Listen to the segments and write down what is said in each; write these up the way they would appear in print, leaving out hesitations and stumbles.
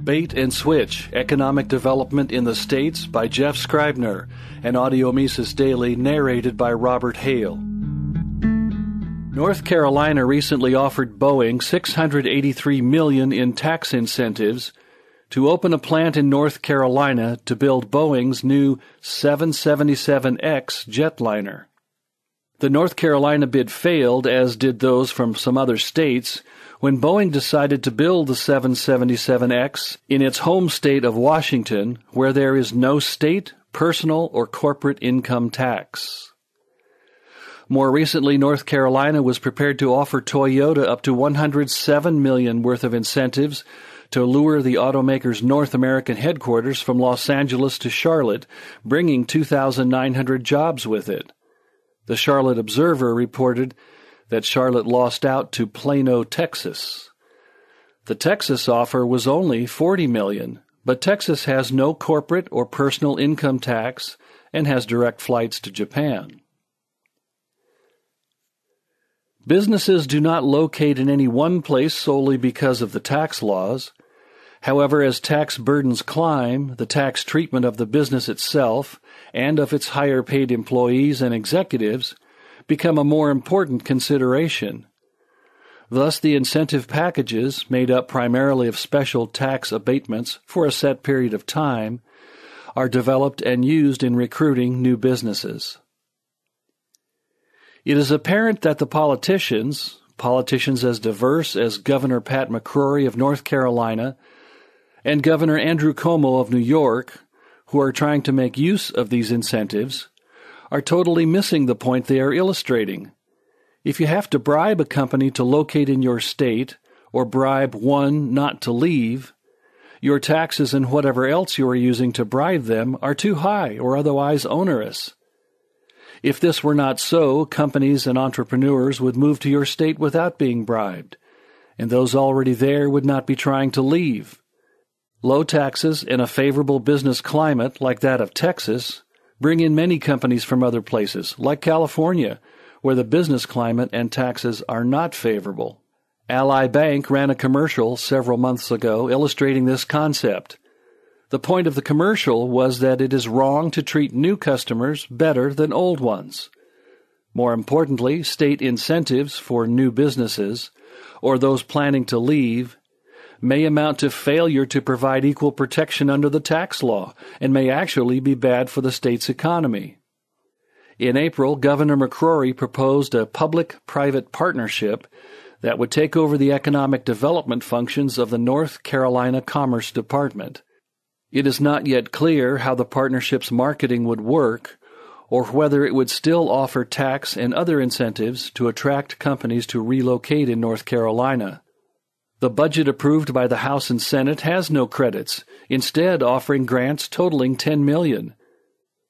Bait and Switch, Economic Development in the States by Jeff Scribner, and Audio Mises Daily narrated by Robert Hale. North Carolina recently offered Boeing $683 million in tax incentives to open a plant in North Carolina to build Boeing's new 777X jetliner. The North Carolina bid failed, as did those from some other states, when Boeing decided to build the 777X in its home state of Washington, where there is no state, personal, or corporate income tax. More recently, North Carolina was prepared to offer Toyota up to $107 million worth of incentives to lure the automaker's North American headquarters from Los Angeles to Charlotte, bringing 2,900 jobs with it. The Charlotte Observer reported that Charlotte lost out to Plano, Texas. The Texas offer was only $40 million, but Texas has no corporate or personal income tax and has direct flights to Japan. Businesses do not locate in any one place solely because of the tax laws. However, as tax burdens climb, the tax treatment of the business itself and of its higher-paid employees and executives become a more important consideration. Thus, the incentive packages, made up primarily of special tax abatements for a set period of time, are developed and used in recruiting new businesses. It is apparent that the politicians as diverse as Governor Pat McCrory of North Carolina and Governor Andrew Cuomo of New York, who are trying to make use of these incentives, are totally missing the point they are illustrating. If you have to bribe a company to locate in your state, or bribe one not to leave, your taxes and whatever else you are using to bribe them are too high or otherwise onerous. If this were not so, companies and entrepreneurs would move to your state without being bribed, and those already there would not be trying to leave. Low taxes and a favorable business climate like that of Texas bring in many companies from other places, like California, where the business climate and taxes are not favorable. Ally Bank ran a commercial several months ago illustrating this concept. The point of the commercial was that it is wrong to treat new customers better than old ones. More importantly, state incentives for new businesses, or those planning to leave, may amount to failure to provide equal protection under the tax law and may actually be bad for the state's economy. In April, Governor McCrory proposed a public-private partnership that would take over the economic development functions of the North Carolina Commerce Department. It is not yet clear how the partnership's marketing would work, or whether it would still offer tax and other incentives to attract companies to relocate in North Carolina. The budget approved by the House and Senate has no credits, instead offering grants totaling $10 million.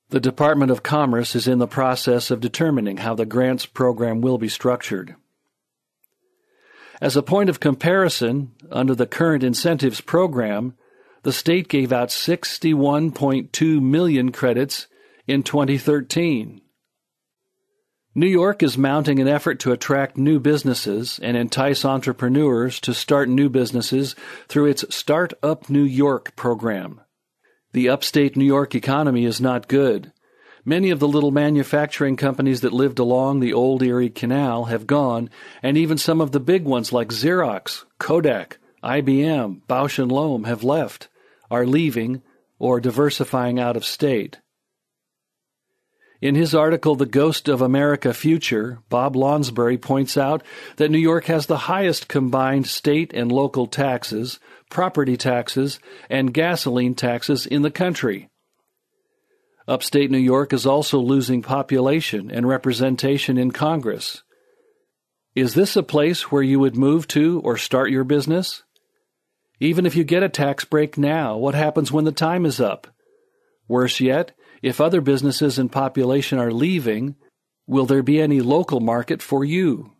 The Department of Commerce is in the process of determining how the grants program will be structured. As a point of comparison, under the current incentives program, the state gave out 61.2 million credits in 2013. New York is mounting an effort to attract new businesses and entice entrepreneurs to start new businesses through its Start Up New York program. The upstate New York economy is not good. Many of the little manufacturing companies that lived along the old Erie Canal have gone, and even some of the big ones like Xerox, Kodak, IBM, Bausch & Lomb have left, are leaving, or diversifying out of state. In his article, The Ghost of America Future, Bob Lonsbury points out that New York has the highest combined state and local taxes, property taxes, and gasoline taxes in the country. Upstate New York is also losing population and representation in Congress. Is this a place where you would move to or start your business? Even if you get a tax break now, what happens when the time is up? Worse yet, if other businesses and population are leaving, will there be any local market for you?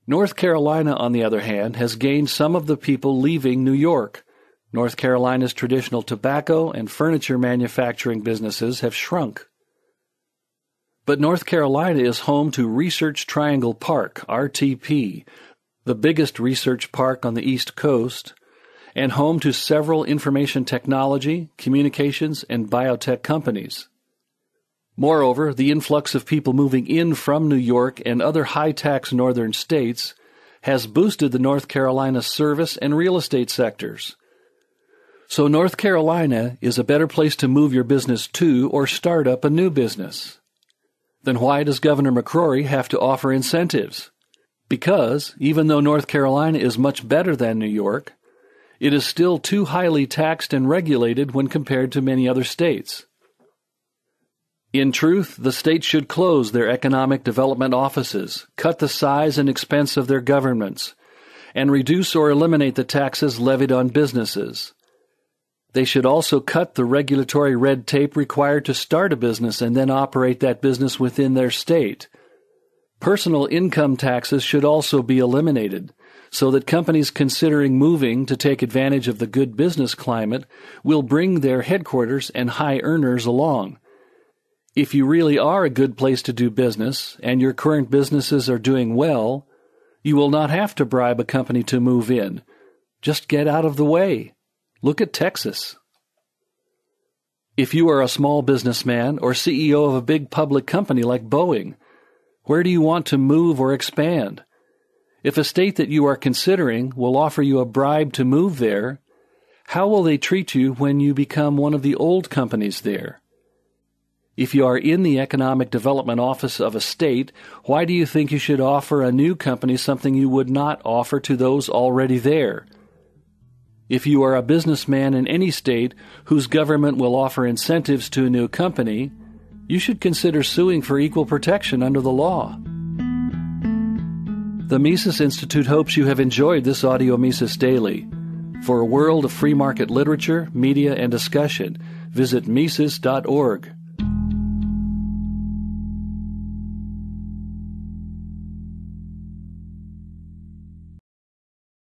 North Carolina, on the other hand, has gained some of the people leaving New York. North Carolina's traditional tobacco and furniture manufacturing businesses have shrunk. But North Carolina is home to Research Triangle Park, RTP, the biggest research park on the East Coast, and home to several information technology, communications, and biotech companies. Moreover, the influx of people moving in from New York and other high-tax northern states has boosted the North Carolina service and real estate sectors. So North Carolina is a better place to move your business to or start up a new business. Then why does Governor McCrory have to offer incentives? Because, even though North Carolina is much better than New York, it is still too highly taxed and regulated when compared to many other states. In truth, the states should close their economic development offices, cut the size and expense of their governments, and reduce or eliminate the taxes levied on businesses. They should also cut the regulatory red tape required to start a business and then operate that business within their state. Personal income taxes should also be eliminated, so that companies considering moving to take advantage of the good business climate will bring their headquarters and high earners along. If you really are a good place to do business and your current businesses are doing well, you will not have to bribe a company to move in. Just get out of the way. Look at Texas. If you are a small businessman or CEO of a big public company like Boeing, where do you want to move or expand? If a state that you are considering will offer you a bribe to move there, how will they treat you when you become one of the old companies there? If you are in the Economic Development Office of a state, why do you think you should offer a new company something you would not offer to those already there? If you are a businessman in any state whose government will offer incentives to a new company, you should consider suing for equal protection under the law. The Mises Institute hopes you have enjoyed this audio Mises Daily. For a world of free market literature, media, and discussion, visit Mises.org.